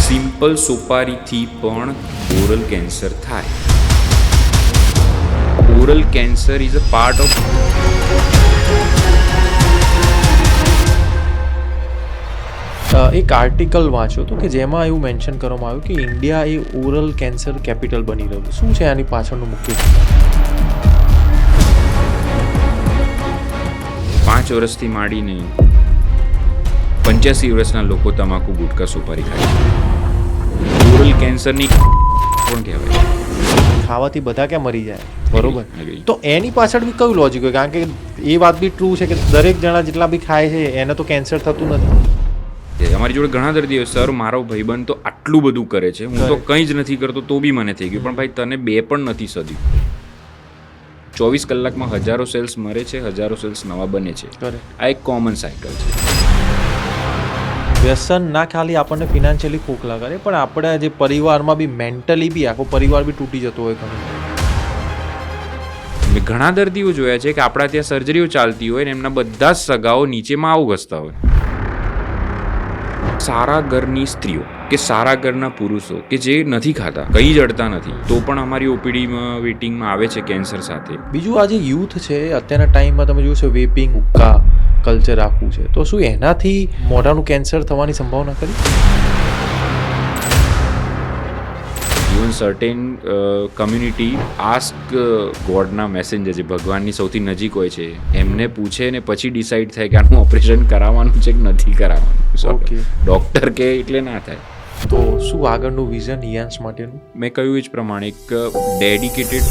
Simple સોપારીથી પણ oral cancer થાય. Oral cancer is a part of એક આર્ટિકલ વાંચ્યો હતો કે જેમાં એવું મેન્શન કરવામાં આવ્યું કે ઇન્ડિયા એ ઓરલ કેન્સર કેપિટલ બની રહ્યું છે. શું છે આની પાછળનું મુખ્ય કારણ? 5 વર્ષથી માંડીને 85 વર્ષના લોકો તમાકુ ગુટકા સુપારી ખાય છે. ઓરલ કેન્સરની પણ કહેવાય. ખાવાથી બધા ક્યાં મરી જાય, બરોબર? Agree. તો એની પાછળ બી કયું લોજિક હોય? કારણ કે એ વાત બી ટ્રુ છે કે દરેક જણા જેટલા બી ખાય છે એને તો કેન્સર થતું નથી. અમારી જોડે ઘણા દર્દીઓ, સર મારો ભાઈબંધ તો આટલું બધું કરે છે, હું તો કંઈ જ નથી કરતો તો બી મને થઈ ગયું. પણ ભાઈ તને 2 પણ નથી સદ્યું. 24 કલાકમાં હજારો સેલ્સ મરે છે, હજારો સેલ્સ નવા બને છે. આ એક કોમન સાયકલ છે. વ્યસન ના ખાલી આપણને ફિનાન્શિયલી ખોખલા કરે, પણ આપણા જે પરિવારમાં બી મેન્ટલી બી આખો પરિવાર બી તૂટી જતો હોય ઘણું. મેં ઘણા દર્દીઓ જોયા છે કે આપણા ત્યાં સર્જરીઓ ચાલતી હોય ને એમના બધા જ સગાઓ નીચે માવો ઘસતા હોય. સારા ઘરની સ્ત્રીઓ કે સારા ઘરના પુરુષો કે જે નથી ખાતા, કંઈ જ અડતા નથી, તો પણ અમારી ઓપીડીમાં વેઇટિંગમાં આવે છે કેન્સર સાથે. બીજું આ જે યુથ છે અત્યારના ટાઈમમાં તમે જોયું છે વેપિંગ, હુક્કા કલ્ચર આખું છે, તો શું એનાથી મોઢાનું કેન્સર થવાની સંભાવના ખરી? ઇવન સર્ટેન કમ્યુનિટી આસ્ક ગોડના મેસેન્જર, જે ભગવાનની સૌથી નજીક હોય છે, એમને પૂછે ને પછી ડિસાઈડ થાય કે આનું ઓપરેશન કરાવવાનું છે કે નથી કરાવવાનું. Okay. ડૉક્ટર કે એટલે ના થાય. તો શું આગળનું વિઝન હિયાન્સ માટેનું? મેં કહ્યું એ જ પ્રમાણે એક ડેડિકેટેડ